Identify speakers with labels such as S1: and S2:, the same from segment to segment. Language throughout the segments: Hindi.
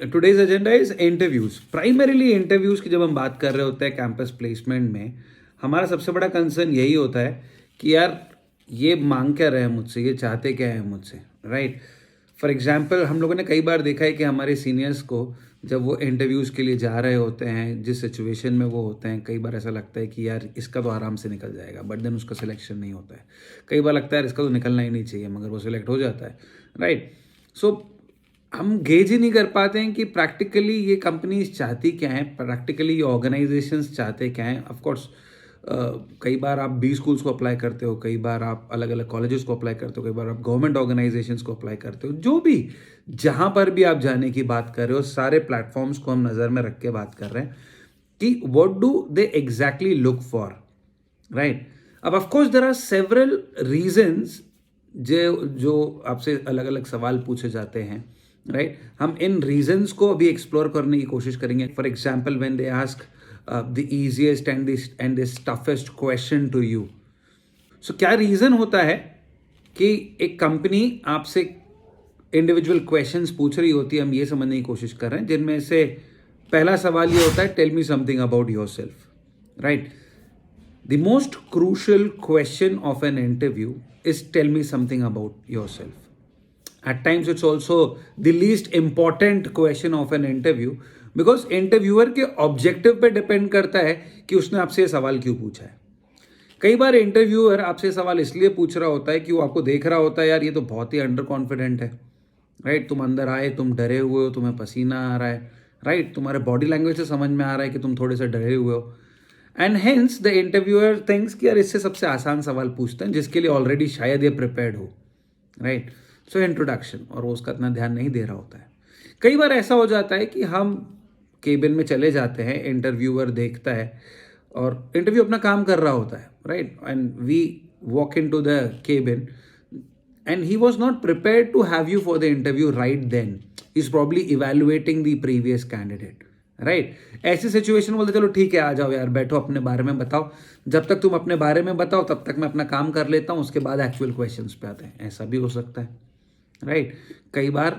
S1: Today's agenda is interviews. Primarily interviews की जब हम बात कर रहे होते हैं कैंपस प्लेसमेंट में, हमारा सबसे बड़ा कंसर्न यही होता है कि यार ये मांग क्या रहे हैं मुझसे, ये चाहते क्या है मुझसे, राइट। फॉर एग्जाम्पल हम लोगों ने कई बार देखा है कि हमारे सीनियर्स को जब वो इंटरव्यूज़ के लिए जा रहे होते हैं, जिस सिचुएशन में वो होते हैं, कई बार ऐसा लगता है कि यार इसका तो आराम से निकल जाएगा, बट देन उसका सिलेक्शन नहीं होता है। कई बार लगता है यार इसका तो निकलना ही नहीं चाहिए, मगर वो सिलेक्ट हो जाता है, राइट। सो हम गेज ही नहीं कर पाते हैं कि प्रैक्टिकली ये कंपनीज चाहती क्या है, प्रैक्टिकली ये ऑर्गेनाइजेशंस चाहते क्या हैं। ऑफ कोर्स कई बार आप बी स्कूल्स को अप्लाई करते हो, कई बार आप अलग अलग कॉलेजेस को अप्लाई करते हो, कई बार आप गवर्नमेंट ऑर्गेनाइजेशंस को अप्लाई करते हो। जो भी जहाँ पर भी आप जाने की बात कर रहे हो, सारे प्लेटफॉर्म्स को हम नज़र में रख के बात कर रहे हैं कि what do they exactly look for, right. अब of course there are several reasons जो आपसे अलग अलग सवाल पूछे जाते हैं, राइट। हम इन रीजंस को अभी एक्सप्लोर करने की कोशिश करेंगे। For example when they ask the easiest and this toughest question to you, so क्या रीजन होता है कि एक कंपनी आपसे इंडिविजुअल क्वेश्चंस पूछ रही होती है, हम ये समझने की कोशिश कर रहे हैं, जिनमें से पहला सवाल ये होता है, tell me something about yourself, right. The most crucial question of an interview is tell me something about yourself. At times it's also the least important question of an interview because interviewer के objective पे depend करता है कि उसने आपसे ये सवाल क्यों पूछा है। कई बार इंटरव्यूअर आपसे सवाल इसलिए पूछ रहा होता है कि वो आपको देख रहा होता है, यार ये तो बहुत ही अंडर कॉन्फिडेंट है, राइट। तुम अंदर आए, तुम डरे हुए हो, तुम्हें पसीना आ रहा है, राइट। तुम्हारे बॉडी लैंग्वेज से समझ में आ रहा है कि तुम थोड़े से डरे हुए हो, and hence the interviewer thinks कि यार इससे सबसे आसान सवाल पूछते हैं जिसके लिए ऑलरेडी शायद ये प्रिपेयर्ड हो, राइट। सो इंट्रोडक्शन, और वो उसका इतना ध्यान नहीं दे रहा होता है। कई बार ऐसा हो जाता है कि हम केबिन में चले जाते हैं, इंटरव्यूअर देखता है और इंटरव्यू अपना काम कर रहा होता है, right, and we walk into the cabin and he was not prepared to have you for the interview right then. He's probably evaluating the previous candidate, right. ऐसी सिचुएशन बोलते चलो ठीक है, आ जाओ यार, बैठो, अपने बारे में बताओ, जब तक तुम अपने बारे में बताओ तब तक मैं अपना काम कर लेता हूँ, उसके बाद एक्चुअल क्वेश्चंस पे आते हैं। ऐसा भी हो सकता है, राइट। कई बार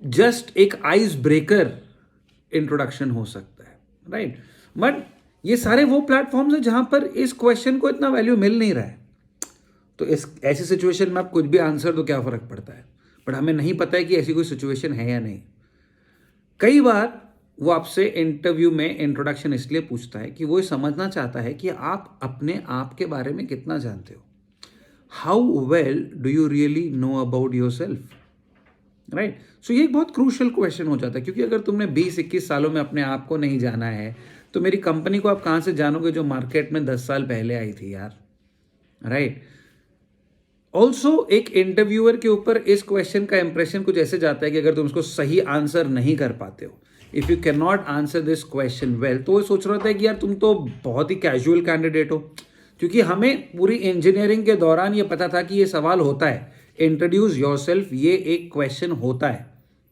S1: जस्ट एक आइस ब्रेकर इंट्रोडक्शन हो सकता है, राइट। बट ये सारे वो प्लेटफॉर्म्स हैं जहां पर इस क्वेश्चन को इतना वैल्यू मिल नहीं रहा है, तो इस ऐसी सिचुएशन में आप कुछ भी आंसर तो क्या फ़र्क पड़ता है। बट हमें नहीं पता है कि ऐसी कोई सिचुएशन है या नहीं। कई बार वो आपसे इंटरव्यू में इंट्रोडक्शन इसलिए पूछता है कि वो समझना चाहता है कि आप अपने आप के बारे में कितना जानते हो, how well do you really know about yourself, right. So ये एक बहुत क्रूशियल क्वेश्चन हो जाता है, क्योंकि अगर तुमने 20-21 सालों में अपने आप को नहीं जाना है तो मेरी कंपनी को आप कहाँ से जानोगे जो मार्केट में 10 साल पहले आई थी यार, राइट। ऑल्सो एक इंटरव्यूअर के ऊपर इस क्वेश्चन का इंप्रेशन कुछ ऐसे जाता है कि अगर तुम उसको सही आंसर नहीं कर पाते हो, if you can not answer this question well, तो वो सोच रहा होता है कि यार तुम तो बहुत ही कैजुअल कैंडिडेट हो। क्योंकि हमें पूरी इंजीनियरिंग के दौरान ये पता था कि ये सवाल होता है, इंट्रोड्यूस योरसेल्फ, ये एक क्वेश्चन होता है,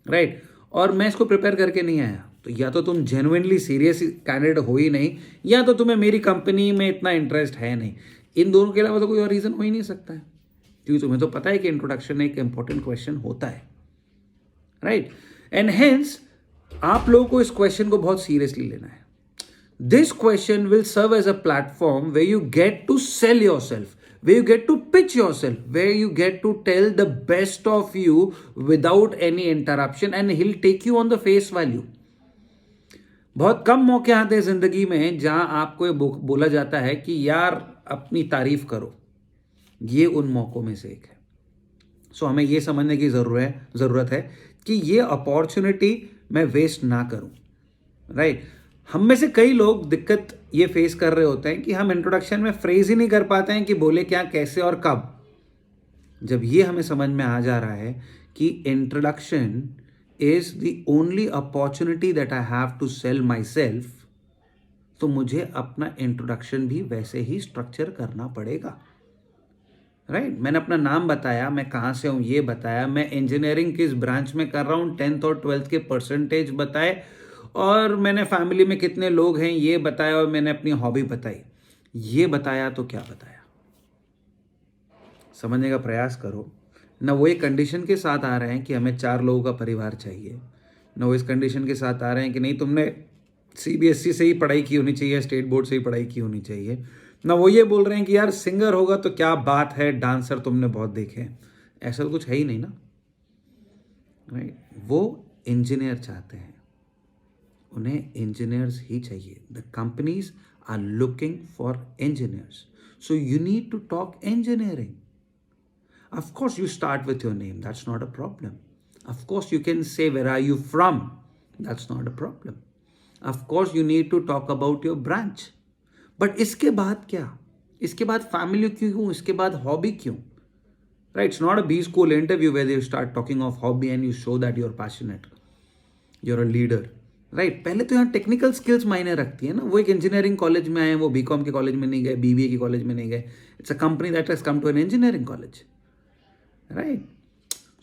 S1: राइट। और मैं इसको प्रिपेयर करके नहीं आया, तो या तो तुम जेन्युइनली सीरियस कैंडिडेट हो ही नहीं, या तो तुम्हें मेरी कंपनी में इतना इंटरेस्ट है नहीं। इन दोनों के अलावा तो कोई और रीज़न हो ही नहीं सकता है, क्योंकि तुम्हें तो पता है कि इंट्रोडक्शन एक इंपॉर्टेंट क्वेश्चन होता है, राइट। एंड हेंस आप लोगों को इस क्वेश्चन को बहुत सीरियसली लेना है। This question will serve as a platform way you get to sell yourself, way you get to pitch yourself, way you get to tell the best of you without any interruption, and he'll take you on the face value. बहुत कम मौके आते हैं जिंदगी में जहां आपको ये बोला जाता है कि यार अपनी तारीफ करो, ये उन मौक़ों में से एक है। सो हमें ये समझने की ज़रूरत है कि ये अपॉर्चुनिटी मैं वेस्ट ना करूं, राइट। हम में से कई लोग दिक्कत ये फेस कर रहे होते हैं कि हम इंट्रोडक्शन में फ्रेज ही नहीं कर पाते हैं कि बोले क्या, कैसे और कब। जब ये हमें समझ में आ जा रहा है कि introduction is the only opportunity that I have to sell myself, तो मुझे अपना इंट्रोडक्शन भी वैसे ही स्ट्रक्चर करना पड़ेगा, राइट। मैंने अपना नाम बताया, मैं कहाँ से हूँ ये बताया, मैं इंजीनियरिंग किस ब्रांच में कर रहा हूँ, 10th और 12th के परसेंटेज बताए, और मैंने फैमिली में कितने लोग हैं ये बताया, और मैंने अपनी हॉबी बताई। ये बताया तो क्या बताया, समझने का प्रयास करो। ना वो एक कंडीशन के साथ आ रहे हैं कि हमें 4 लोगों का परिवार चाहिए, ना वो इस कंडीशन के साथ आ रहे हैं कि नहीं तुमने सीबीएसई से ही पढ़ाई की होनी चाहिए, स्टेट बोर्ड से ही पढ़ाई की होनी चाहिए, ना वो ये बोल रहे हैं कि यार सिंगर होगा तो क्या बात है, डांसर तुमने बहुत देखे हैं। ऐसा तो कुछ है ही नहीं ना, राइट। वो इंजीनियर चाहते हैं, उन्हें इंजीनियर्स ही चाहिए। The companies are looking for engineers, so you need to talk engineering. Of course, you start with your name. That's not a problem. Of course, you can say, where are you from? That's not a problem. Of course, you need to talk about your branch. But इसके बाद क्या? इसके बाद family क्यों? इसके बाद hobby क्यों? Right? It's not a B school interview where you start talking of hobby and you show that you're passionate. You're a leader. Right पहले तो यहाँ टेक्निकल स्किल्स मायने रखती है ना। वो एक इंजीनियरिंग कॉलेज में आए, वो बीकॉम के कॉलेज में नहीं गए, बीबीए के कॉलेज में नहीं गए। It's a company that has come to an engineering college, right.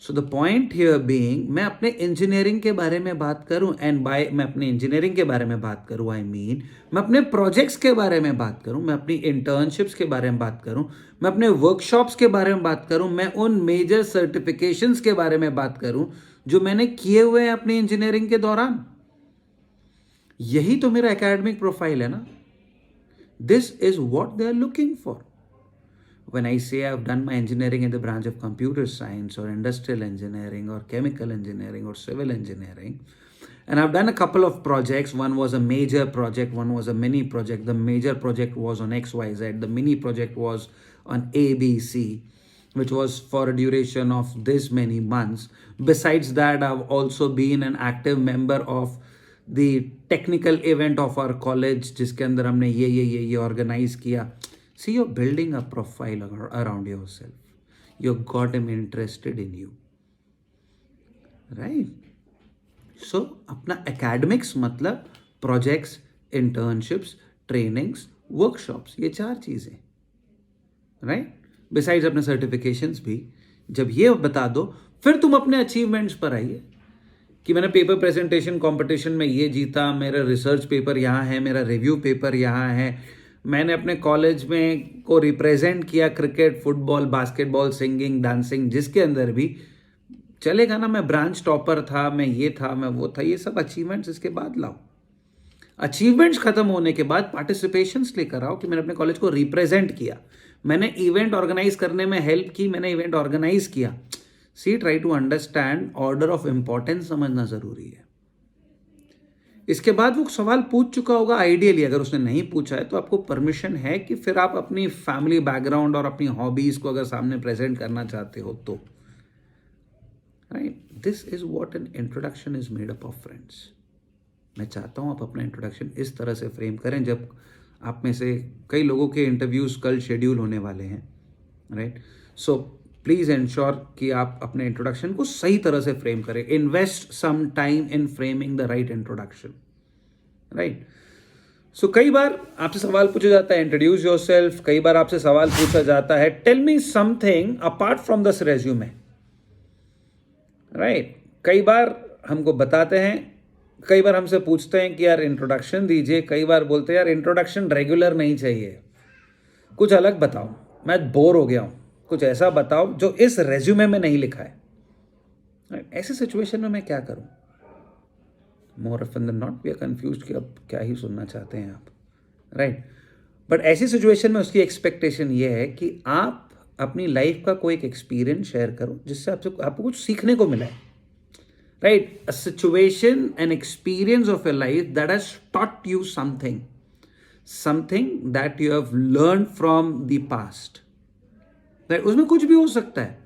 S1: So the point here being, मैं अपने इंजीनियरिंग के बारे में बात करूं, एंड बाय मैं अपने इंजीनियरिंग के बारे में बात करूं, आई मीन मैं अपने प्रोजेक्ट्स के बारे में बात करूं, मैं अपनी इंटर्नशिप्स के बारे में बात करूं, मैं अपने वर्कशॉप्स के बारे में बात करूं, मैं उन मेजर सर्टिफिकेशंस के बारे में बात करूं जो मैंने किए हुए हैं अपनी इंजीनियरिंग के दौरान। यही तो मेरा एकेडमिक प्रोफाइल है ना। This is what they are looking for. When I say I've done my engineering in the branch of computer science or industrial engineering or chemical engineering or civil engineering, and I've done a couple of projects. One was a major project, one was a mini project. The major project was on XYZ, the mini project was on ABC, which was for a duration of this many months. Besides that, I've also been an active member of the technical event of our college, जिसके अंदर हमने ये organize किया। See, you're building a profile around yourself. You got them interested in you, right? So, अपना academics मतलब projects, internships, trainings, workshops, ये 4 चीज़ें, right? Besides अपने certifications भी, जब ये बता दो फिर तुम अपने achievements पर आइए कि मैंने पेपर प्रेजेंटेशन कंपटीशन में ये जीता, मेरा रिसर्च पेपर यहाँ है, मेरा रिव्यू पेपर यहाँ है, मैंने अपने कॉलेज में को रिप्रेजेंट किया, cricket, football, basketball, singing, dancing, जिसके अंदर भी चलेगा ना। मैं ब्रांच टॉपर था, मैं ये था, मैं वो था, ये सब अचीवमेंट्स इसके बाद लाओ। अचीवमेंट्स खत्म होने के बाद पार्टिसिपेशंस लेकर आओ कि मैंने अपने कॉलेज को रिप्रेजेंट किया, मैंने इवेंट ऑर्गेनाइज करने में हेल्प की, मैंने इवेंट ऑर्गेनाइज किया। See, try to understand, order of importance समझना जरूरी है। इसके बाद वो सवाल पूछ चुका होगा आइडियली। अगर उसने नहीं पूछा है तो आपको परमिशन है कि फिर आप अपनी फैमिली बैकग्राउंड और अपनी हॉबीज को अगर सामने प्रेजेंट करना चाहते हो तो, right. This is what an introduction is made up of, friends. मैं चाहता हूं आप अपना इंट्रोडक्शन इस तरह से फ्रेम करें। जब आप में से कई लोगों के इंटरव्यूज कल शेड्यूल होने वाले हैं, राइट, सो प्लीज एंश्योर कि आप अपने इंट्रोडक्शन को सही तरह से फ्रेम करें। Invest some time in framing the right introduction, right. So कई बार आपसे सवाल पूछा जाता है, इंट्रोड्यूस योरसेल्फ। कई बार आपसे सवाल पूछा जाता है, tell me something apart from this resume, right. कई बार हमको बताते हैं, कई बार हमसे पूछते हैं कि यार इंट्रोडक्शन दीजिए। कई बार बोलते हैं यार इंट्रोडक्शन रेगुलर नहीं चाहिए, कुछ अलग बताओ, मैं बोर हो गया हूं, कुछ ऐसा बताओ जो इस रेज्यूमे में नहीं लिखा है। ऐसे सिचुएशन में मैं क्या करूं? More often than not we are confused कि अब क्या ही सुनना चाहते हैं आप, राइट। बट ऐसी सिचुएशन में उसकी एक्सपेक्टेशन ये है कि आप अपनी लाइफ का कोई एक एक्सपीरियंस शेयर करो जिससे आपको कुछ सीखने को मिला है, right. A situation, an experience of your life that has taught you something, something that you have learn from the past, right. उसमें कुछ भी हो सकता है।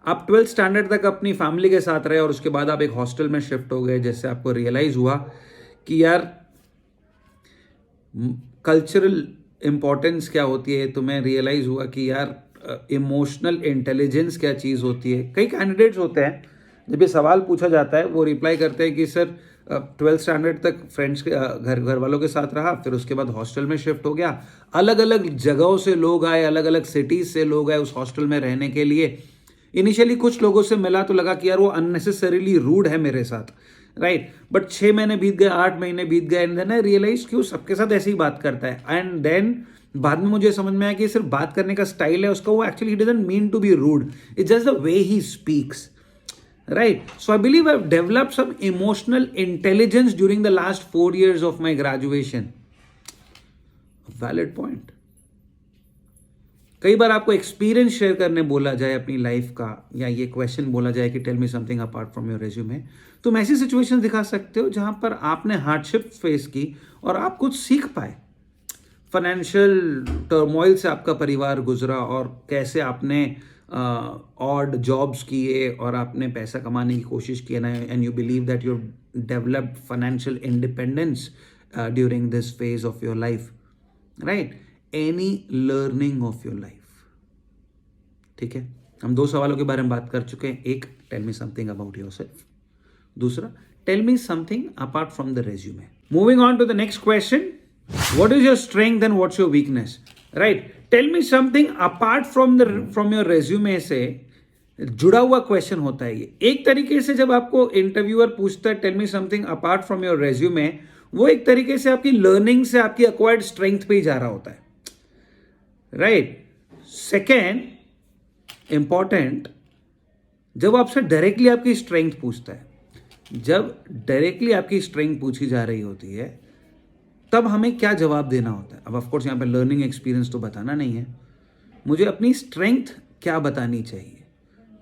S1: आप 12th स्टैंडर्ड तक अपनी फैमिली के साथ रहे और उसके बाद आप एक हॉस्टल में शिफ्ट हो गए, जैसे आपको रियलाइज हुआ कि यार कल्चरल इंपॉर्टेंस क्या होती है, तुम्हें रियलाइज हुआ कि यार इमोशनल इंटेलिजेंस क्या चीज़ होती है। कई कैंडिडेट्स होते हैं जब ये सवाल पूछा जाता है वो रिप्लाई करते हैं कि सर 12th स्टैंडर्ड तक फ्रेंड्स के घर वालों के साथ रहा, फिर उसके बाद हॉस्टल में शिफ्ट हो गया। अलग अलग जगहों से लोग आए, अलग अलग सिटीज से लोग आए उस हॉस्टल में रहने के लिए। इनिशियली कुछ लोगों से मिला तो लगा कि यार वो अननेसेसरीली रूड है मेरे साथ, राइट। बट 6 महीने बीत गए, 8 महीने बीत गए, एंड देन आई रियलाइज कि वो सबके साथ ऐसी ही बात करता है। एंड देन बाद में मुझे समझ में आया कि सिर्फ बात करने का स्टाइल है उसका, वो actually he doesn't mean to be rude, it's just the way he speaks, right? So I believe I've developed some emotional intelligence during the last 4 years of my graduation. Valid point. कई बार आपको एक्सपीरियंस शेयर करने बोला जाए अपनी लाइफ का, या ये क्वेश्चन बोला जाए कि tell me something apart from your resume, तुम ऐसी सिचुएशन दिखा सकते हो जहां पर आपने हार्डशिप फेस की और आप कुछ सीख पाए। फाइनेंशियल टर्मोइल से आपका परिवार गुजरा और कैसे आपने ऑड जॉब्स किए और आपने पैसा कमाने की कोशिश की ना, and you believe that you developed financial independence during this phase of your life, right? Any learning of your life, ठीक है? हम 2 सवालों के बारे में बात कर चुके हैं। एक, tell me something about yourself. दूसरा, tell me something apart from the resume. Moving on to the next question, what is your strength and what's your weakness, right? Tell me something apart from your resume से जुड़ा हुआ क्वेश्चन होता है ये। एक तरीके से जब आपको इंटरव्यूअर पूछता है tell me something apart from your resume, वो एक तरीके से आपकी लर्निंग से आपकी अक्वायर्ड स्ट्रेंथ पे ही जा रहा होता है, राइट? सेकेंड इंपॉर्टेंट, जब आपसे डायरेक्टली आपकी स्ट्रेंथ पूछता है, जब डायरेक्टली आपकी स्ट्रेंथ पूछी जा रही होती है, तब हमें क्या जवाब देना होता है? अब ऑफकोर्स यहाँ पे लर्निंग एक्सपीरियंस तो बताना नहीं है, मुझे अपनी स्ट्रेंथ क्या बतानी चाहिए,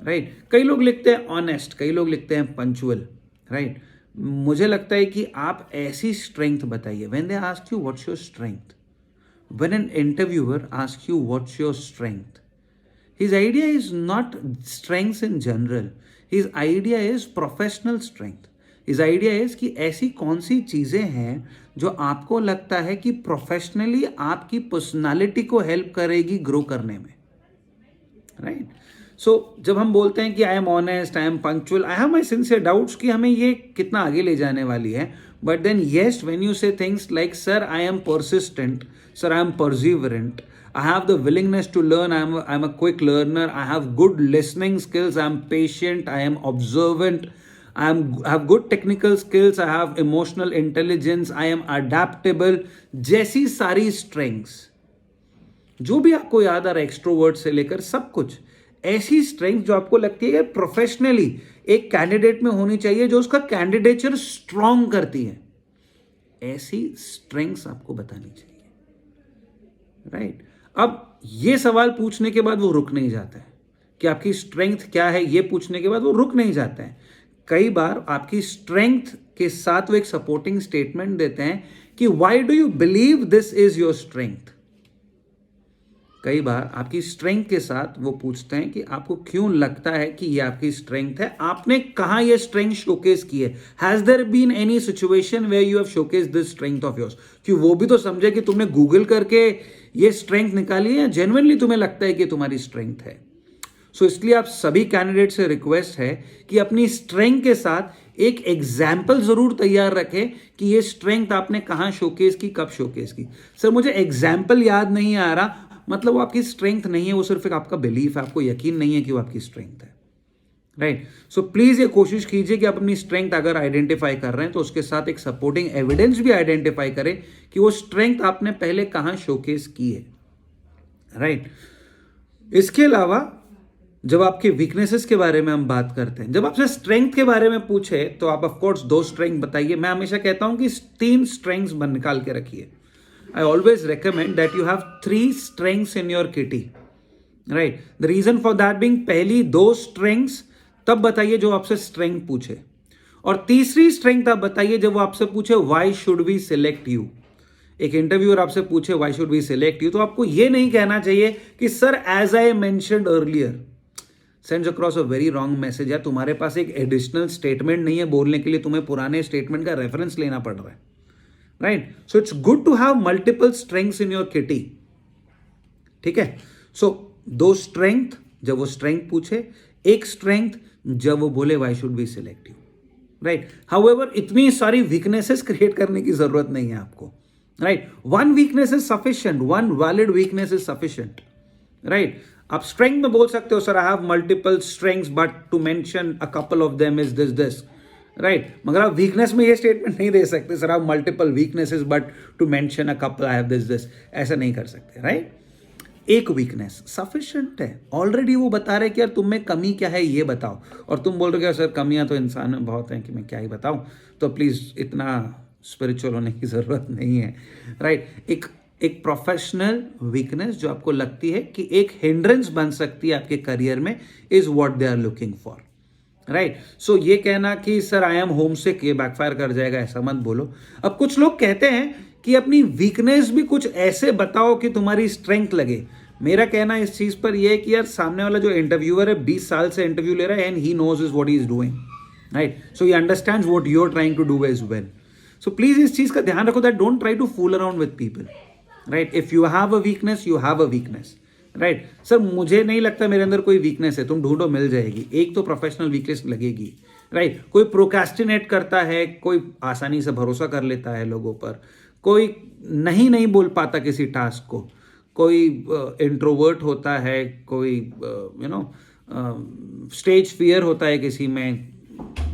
S1: राइट? कई लोग लिखते हैं ऑनेस्ट, कई लोग लिखते हैं पंचुअल, राइट? मुझे लगता है कि आप ऐसी स्ट्रेंथ बताइए। When they ask you what's your strength, when an interviewer ask you what's your strength, his idea is not strengths in general, his idea is professional strength. His idea is कि ऐसी कौन सी चीज़ें हैं जो आपको लगता है कि प्रोफेशनली आपकी पर्सनालिटी को हेल्प करेगी ग्रो करने में, राइट? सो जब हम बोलते हैं कि I am honest, I am punctual, I have my sincere doubts कि हमें ये कितना आगे ले जाने वाली है, but then yes, when you say things like sir I am persistent, sir I am perseverant, I have the willingness to learn, I'm a quick learner, I have good listening skills, I'm patient, I am observant, I have good technical skills, I have emotional intelligence, I am adaptable, जैसी सारी strengths जो भी आपको याद आ रहा है एक्सट्रोवर्ट से लेकर सब कुछ, ऐसी स्ट्रेंथ जो आपको लगती है प्रोफेशनली एक कैंडिडेट में होनी चाहिए, जो उसका कैंडिडेचर स्ट्रॉन्ग करती है, ऐसी स्ट्रेंथ्स आपको बतानी चाहिए, राइट? अब ये सवाल पूछने के बाद वो रुक नहीं जाता है कि आपकी स्ट्रेंथ क्या है, ये पूछने के बाद वो रुक नहीं जाता है। कई बार आपकी स्ट्रेंथ के साथ वो एक सपोर्टिंग स्टेटमेंट देते हैं कि why do you believe this is your strength. कई बार आपकी स्ट्रेंथ के साथ वो पूछते हैं कि आपको क्यों लगता है कि ये आपकी स्ट्रेंथ है, आपने कहां ये स्ट्रेंथ शोकेस की है, has there been any situation where you have showcase this strength of yours, कि वो भी तो समझे कि तुमने गूगल करके ये स्ट्रेंथ निकाली है, जेन्युइनली तुम्हें लगता है कि तुम्हारी स्ट्रेंथ है। सो इसलिए आप सभी कैंडिडेट से रिक्वेस्ट है कि अपनी स्ट्रेंथ के साथ एक एग्जाम्पल जरूर तैयार रखें कि ये स्ट्रेंथ आपने कहां शोकेस की, कब शोकेस की। सर मुझे एग्जाम्पल याद नहीं आ रहा, मतलब वो आपकी स्ट्रेंथ नहीं है, वो सिर्फ एक आपका बिलीफ है, आपको यकीन नहीं है कि वो आपकी स्ट्रेंथ है, राइट? सो प्लीज ये कोशिश कीजिए कि आप अपनी स्ट्रेंथ अगर आइडेंटिफाई कर रहे हैं तो उसके साथ एक सपोर्टिंग एविडेंस भी आइडेंटिफाई करें कि वो स्ट्रेंथ आपने पहले कहां शोकेस की है, राइट? इसके अलावा जब आपके वीकनेसेस के बारे में हम बात करते हैं, जब आपसे स्ट्रेंथ के बारे में पूछे तो आप ऑफकोर्स 2 स्ट्रेंथ बताइए। मैं हमेशा कहता हूं कि 3 स्ट्रेंथ्स निकाल के रखिए। I always recommend that you have 3 strengths in your kitty, right? The reason for that being, पहली 2 strengths तब बताइए जो आपसे strength पूछे, और तीसरी strength आप बताइए जब वो आपसे पूछे why should we select you। एक इंटरव्यूअर आपसे पूछे why should we select you, तो आपको ये नहीं कहना चाहिए कि sir as I mentioned earlier, sends across a very wrong message। या तुम्हारे पास एक एडिशनल स्टेटमेंट नहीं है बोलने के लिए, तुम्हें पुराने स्टेटमेंट का रेफरेंस लेना पड़ रहा है, right? So it's good to have multiple strengths in your kitty, ठीक है? So 2 strength जब वो strength पूछे, एक strength जब वो बोले why should we select you, right? However इतनी सारी weaknesses create करने की जरूरत नहीं है आपको, right? One weakness is sufficient, one valid weakness is sufficient, right? आप strength में बोल सकते हो sir I have multiple strengths but to mention a couple of them is this, right, मगर आप वीकनेस में ये स्टेटमेंट नहीं दे सकते सर आप multiple weaknesses but to mention a couple I have this, ऐसा नहीं कर सकते, राइट। एक वीकनेस सफिशिएंट है, ऑलरेडी वो बता रहे कि यार तुम में कमी क्या है ये बताओ, और तुम बोल रहे हो कि सर कमियां तो इंसान में बहुत हैं कि मैं क्या ही बताऊं, तो प्लीज़ इतना स्पिरिचुअल होने की ज़रूरत नहीं है, राइट। एक प्रोफेशनल वीकनेस जो आपको लगती है कि एक हिंड्रेंस बन सकती है आपके करियर में, is what they are looking for, right. So ये कहना कि sir I am homesick, ये बैकफायर कर जाएगा, ऐसा मत बोलो। अब कुछ लोग कहते हैं कि अपनी वीकनेस भी कुछ ऐसे बताओ कि तुम्हारी स्ट्रेंथ लगे। मेरा कहना इस चीज पर यह है कि यार सामने वाला जो इंटरव्यूअर है 20 साल से इंटरव्यू ले रहा है and he knows is what he is doing, right. So he understands what you are trying to do as well. So please इस चीज का ध्यान रखो that don't try to fool around with people, right. If you have a weakness, you have a weakness, right. Sir मुझे नहीं लगता मेरे अंदर कोई वीकनेस है, तुम ढूंढो मिल जाएगी, एक तो प्रोफेशनल वीकनेस लगेगी, राइट। कोई प्रोक्रेस्टिनेट करता है, कोई आसानी से भरोसा कर लेता है लोगों पर, कोई नहीं बोल पाता किसी टास्क को, कोई इंट्रोवर्ट होता है, कोई स्टेज फियर होता है किसी में,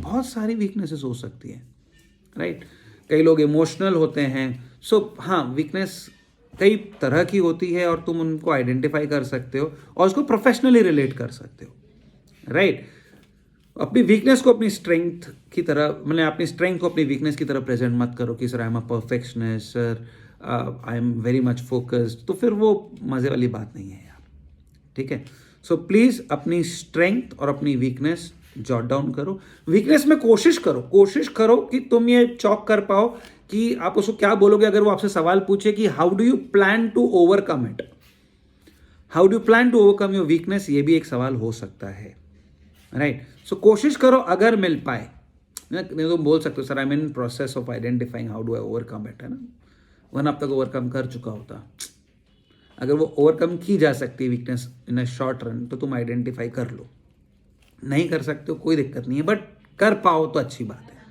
S1: बहुत सारी वीकनेसेस हो सकती है, राइट। कई लोग इमोशनल होते हैं। सो हाँ, वीकनेस कई तरह की होती है और तुम उनको आइडेंटिफाई कर सकते हो और उसको प्रोफेशनली रिलेट कर सकते हो, राइट। अपनी वीकनेस को अपनी स्ट्रेंथ की तरह, मतलब अपनी स्ट्रेंथ को अपनी वीकनेस की तरह प्रेजेंट मत करो कि sir I am a perfectionist, sir I am very much focused, तो फिर वो मज़े वाली बात नहीं है यार, ठीक है। सो प्लीज़ अपनी स्ट्रेंथ और अपनी वीकनेस जॉट डाउन करो। वीकनेस में कोशिश करो कि तुम ये चॉक कर पाओ कि आप उसको क्या बोलोगे अगर वो आपसे सवाल पूछे कि how do you plan to overcome it, how do plan to overcome your weakness, ये भी एक सवाल हो सकता है, राइट। सो कोशिश करो अगर मिल पाए, नहीं तो बोल सकते हो sir I M in process of identifying how do I overcome it, है ना, वन अब तक ओवरकम कर चुका होता। अगर वो ओवरकम की जा सकती है weakness in a short run तो तुम आइडेंटिफाई कर लो, नहीं कर सकते हो कोई दिक्कत नहीं है, बट कर पाओ तो अच्छी बात है,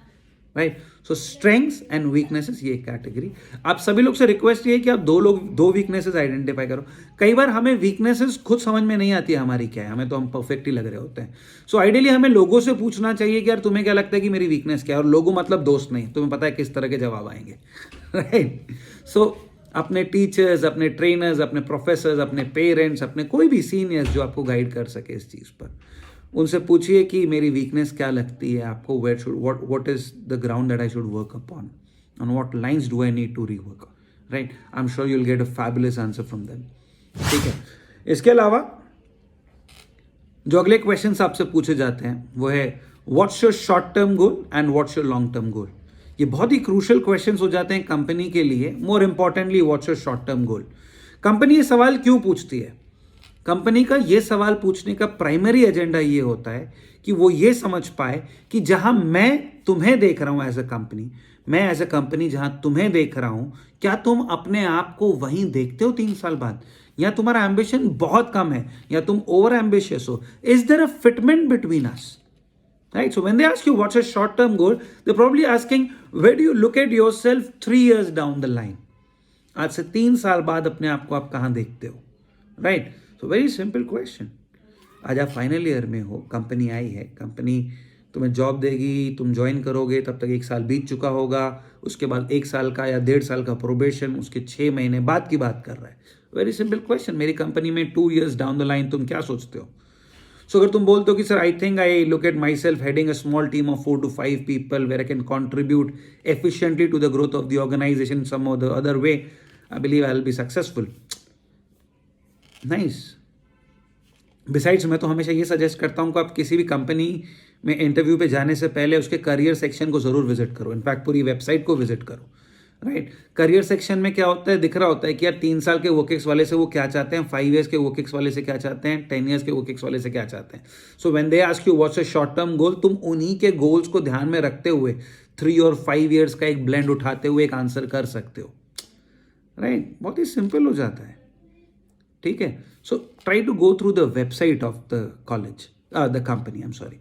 S1: right. So strengths and weaknesses, ये कैटेगरी। आप सभी लोग से रिक्वेस्ट ये है कि आप दो वीकनेसेस आइडेंटिफाई करो। कई बार हमें वीकनेसेस खुद समझ में नहीं आती है हमारी क्या है, हमें तो हम परफेक्ट ही लग रहे होते हैं। सो आइडियली हमें लोगों से पूछना चाहिए कि यार तुम्हें क्या लगता है कि मेरी वीकनेस क्या है, और लोगों मतलब दोस्त नहीं, तुम्हें पता है किस तरह के जवाब आएंगे, राइट। सो अपने टीचर्स, अपने ट्रेनर्स, अपने प्रोफेसर्स, अपने पेरेंट्स, अपने कोई भी सीनियर्स जो आपको गाइड कर सके इस चीज़ पर, उनसे पूछिए कि मेरी वीकनेस क्या लगती है आपको, where should what is the ground that I should work upon, on what lines do I need to rework, right. I am sure you will get a fabulous answer from them, ठीक है। इसके अलावा जो अगले क्वेश्चंस आपसे पूछे जाते हैं वो है what's your short term goal and what's your long term goal. ये बहुत ही क्रूशियल क्वेश्चंस हो जाते हैं कंपनी के लिए। More importantly what's your short term goal. Company ये सवाल क्यों पूछती है? कंपनी का ये सवाल पूछने का प्राइमरी एजेंडा ये होता है कि वो ये समझ पाए कि जहां मैं तुम्हें देख रहा हूं एज अ कंपनी, मैं एज अ कंपनी जहां तुम्हें देख रहा हूं, क्या तुम अपने आप को वहीं देखते हो 3 साल बाद, या तुम्हारा एम्बिशन बहुत कम है, या तुम ओवर एम्बिशियस हो? Is there a fitment between us, right? So when they ask you what's a short term goal, they're probably asking where do you look at yourself 3 years down the line? आज से 3 साल बाद अपने आप को आप कहाँ देखते हो, right? So very simple question. आज आप फाइनल ईयर में हो, कंपनी आई है, कंपनी तुम्हें जॉब देगी, तुम ज्वाइन करोगे, तब तक 1 साल बीत चुका होगा, उसके बाद 1 साल का या 1.5 साल का प्रोबेशन, उसके 6 महीने बाद की बात कर रहा है। वेरी सिंपल क्वेश्चन, मेरी कंपनी में 2 years डाउन द लाइन तुम क्या सोचते हो? सो अगर तुम बोलते हो कि sir I think I look at myself heading a small team of 4 to 5 people where I can contribute efficiently to the growth of the organisation some or the other way, I believe I will be successful. Nice. Besides मैं तो हमेशा ये सजेस्ट करता हूँ कि आप किसी भी कंपनी में इंटरव्यू पे जाने से पहले उसके करियर सेक्शन को जरूर विजिट करो, इनफैक्ट पूरी वेबसाइट को विजिट करो, राइट। करियर सेक्शन में क्या होता है, दिख रहा होता है कि यार 3 साल के वर्क वाले से वो क्या चाहते हैं, 5 years के वर्क वाले से क्या चाहते हैं, 10 years के वर्क वाले से क्या चाहते हैं। So when they ask you what's a short term गोल, तुम उन्हीं के गोल्स को ध्यान में रखते हुए 3 और 5 years का एक ब्लेंड उठाते हुए एक आंसर कर सकते हो, राइट। बहुत ही सिंपल हो जाता है, ठीक है। So try to go through the website of the college, the company, I am sorry.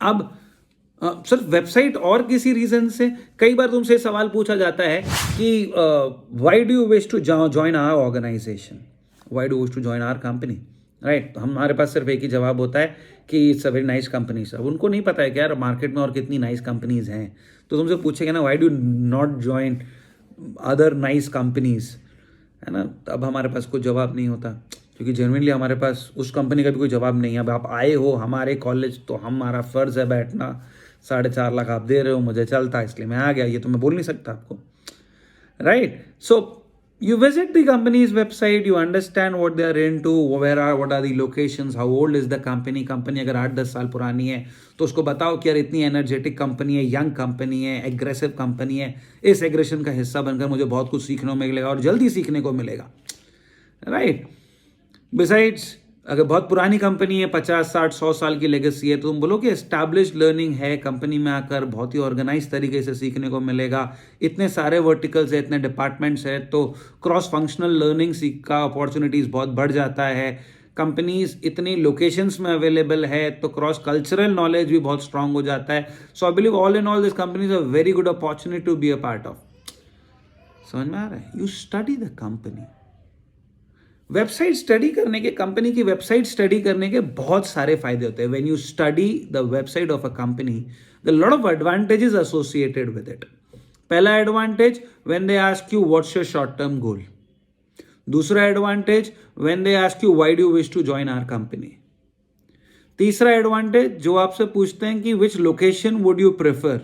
S1: अब सिर्फ वेबसाइट और किसी रीजन से कई बार तुमसे सवाल पूछा जाता है कि why do you wish to join our organisation, why do wish to join our company, right? हमारे पास सिर्फ एक ही जवाब होता है कि it's a very nice company. सब उनको नहीं पता है कि यार मार्केट में और कितनी नाइस कंपनीज हैं। तो तुमसे पूछेगा ना, why do not join other nice companies, है ना? तो अब हमारे पास कोई जवाब नहीं होता, क्योंकि जेन्युइनली हमारे पास उस कंपनी का भी कोई जवाब नहीं है। अब आप आए हो हमारे कॉलेज तो हमारा फ़र्ज़ है बैठना, 4.5 लाख आप दे रहे हो, मुझे चलता है इसलिए मैं आ गया, ये तो मैं बोल नहीं सकता आपको, right? So you visit the company's website, you understand what they are into, what are the locations, how old is the company. Company अगर 8-10 साल पुरानी है तो उसको बताओ कि यार इतनी एनर्जेटिक कंपनी है, यंग कंपनी है, एग्रेसिव कंपनी है, इस एग्रेशन का हिस्सा बनकर मुझे बहुत कुछ सीखने को मिलेगा और जल्दी सीखने को मिलेगा, राइट? बिसाइड्स अगर बहुत पुरानी कंपनी है, 50-60-100 साल की लेगेसी है, तो तुम बोलो कि एस्टैब्लिश्ड लर्निंग है, कंपनी में आकर बहुत ही ऑर्गेनाइज तरीके से सीखने को मिलेगा, इतने सारे वर्टिकल्स है, इतने डिपार्टमेंट्स है, तो क्रॉस फंक्शनल लर्निंग सीख का अपॉर्चुनिटीज़ बहुत बढ़ जाता है। कंपनीज इतनी लोकेशंस में अवेलेबल है तो क्रॉस कल्चरल नॉलेज भी बहुत स्ट्रांग हो जाता है। So I believe all in all this companies a very good opportunity to be a part of. समझ में आ रहा है? You study the company. Website study करने के, कंपनी की वेबसाइट स्टडी करने के बहुत सारे फायदे होते हैं। When you study the website of a company, the lot of advantages associated with it. पहला advantage, when they ask you what's your short term goal. दूसरा advantage, when they ask you why do you wish to join our company. तीसरा एडवांटेज, जो आपसे पूछते हैं कि which location would you prefer.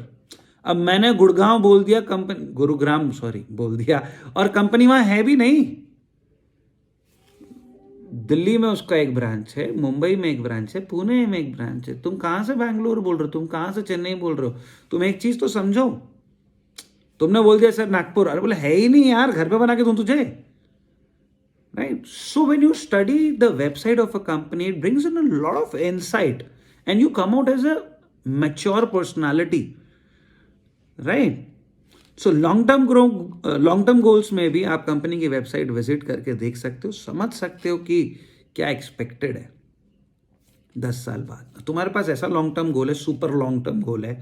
S1: अब मैंने गुड़गांव बोल दिया, कंपनी गुरुग्राम सॉरी बोल दिया, और कंपनी वहां है भी नहीं। दिल्ली में उसका एक ब्रांच है, मुंबई में एक ब्रांच है, पुणे में एक ब्रांच है। तुम कहां से बैंगलोर बोल रहे हो, तुम कहां से चेन्नई बोल रहे हो? तुम एक चीज तो समझो, तुमने बोल दिया सर नागपुर, अरे बोले है ही नहीं यार, घर पे बना के दूं तुझे, right? So when you study the website of a company, it brings in a lot of insight and you come out as a mature personality, right? So long term goals में भी आप कंपनी की वेबसाइट विजिट करके देख सकते हो, समझ सकते हो कि क्या एक्सपेक्टेड है 10 साल बाद। तुम्हारे पास ऐसा लॉन्ग टर्म गोल है, सुपर लॉन्ग टर्म गोल है,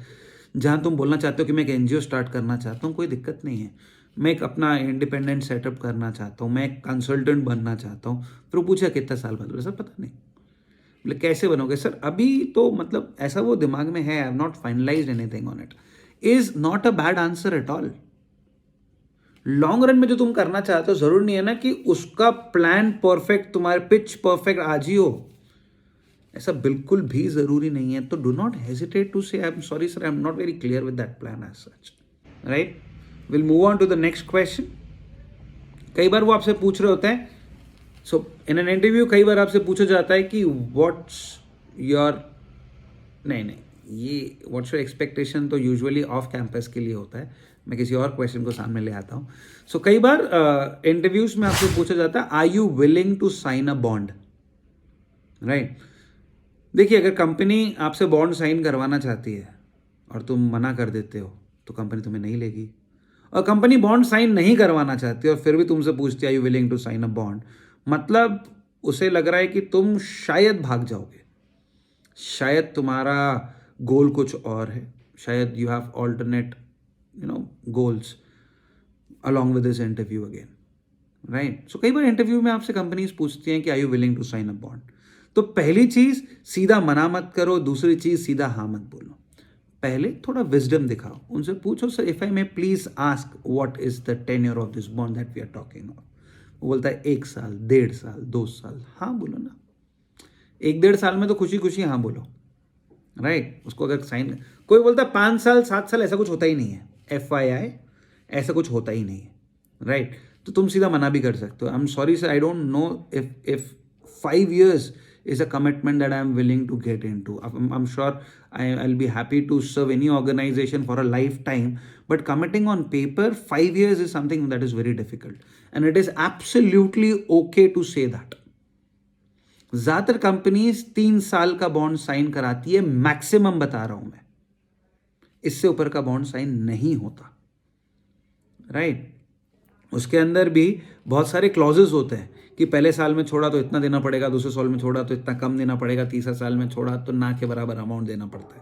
S1: जहां तुम बोलना चाहते हो कि मैं एक एनजीओ स्टार्ट करना चाहता हूँ, कोई दिक्कत नहीं है। मैं एक अपना इंडिपेंडेंट सेटअप करना चाहता हूँ, मैं एक कंसल्टेंट बनना चाहता हूँ। फिर वो पूछा कितना साल बाद, बोले सर पता नहीं। बोले कैसे बनोगे? सर अभी तो मतलब ऐसा वो दिमाग में है, I have not finalised anything on it. Is not a bad answer at all. Long run में जो तुम करना चाहते हो, जरूर नहीं है ना कि उसका प्लान परफेक्ट, तुम्हारे पिच परफेक्ट आज ही हो, ऐसा बिल्कुल भी जरूरी नहीं है। तो do not hesitate to say I am sorry sir, I am not very clear with that plan as such, right? Will move on to the next question. कई बार वो आपसे पूछ रहे होते हैं, सो इन एन इंटरव्यू कई बार आपसे पूछा जाता है कि व्हाट्स योर, नहीं ये व्हाट्स योर एक्सपेक्टेशन तो यूजुअली ऑफ कैंपस के लिए होता है। मैं किसी और क्वेश्चन को सामने ले आता हूँ। सो कई बार इंटरव्यूज में आपसे पूछा जाता है, are you willing to sign a bond, right? देखिए, अगर कंपनी आपसे बॉन्ड साइन करवाना चाहती है और तुम मना कर देते हो तो कंपनी तुम्हें नहीं लेगी। और कंपनी बॉन्ड साइन नहीं करवाना चाहती और फिर भी तुमसे पूछती है, are you willing to sign a bond, मतलब उसे लग रहा है कि तुम शायद भाग जाओगे, शायद तुम्हारा गोल कुछ और है, शायद you have alternate goals along with this interview again, right? So कई बार इंटरव्यू में आपसे कंपनीज पूछती हैं कि are you willing to sign a bond. तो पहली चीज, सीधा मना मत करो। दूसरी चीज, सीधा हाँ मत बोलो। पहले थोड़ा विजडम दिखाओ, उनसे पूछो, sir if I may please ask what is the tenure of this bond that we are talking of. वो बोलता है 1 साल, 1.5 साल, 2 साल, हाँ बोलो ना। 1-1.5 साल में तो खुशी खुशी हाँ बोलो, राइट? उसको अगर साइन, कोई बोलता है 5 साल 7 साल, ऐसा कुछ होता ही नहीं है, FYI ऐसा कुछ होता ही नहीं है, राइट? तो तुम सीधा मना भी कर सकते हो, I am sorry sir, I don't know if 5 years is a commitment that I am willing to get into. I'm sure I'll be happy to serve any organization for a lifetime, but committing on paper 5 years is something that is very difficult, and it is absolutely okay to say that. ज्यादातर कंपनीज 3 साल का बॉन्ड साइन कराती है, मैक्सिमम बता रहा हूं मैं, इससे ऊपर का बॉन्ड साइन नहीं होता, राइट? उसके अंदर भी बहुत सारे क्लॉजेस होते हैं कि पहले साल में छोड़ा तो इतना देना पड़ेगा, दूसरे साल में छोड़ा तो इतना कम देना पड़ेगा, तीसरा साल में छोड़ा तो ना के बराबर अमाउंट देना पड़ता है,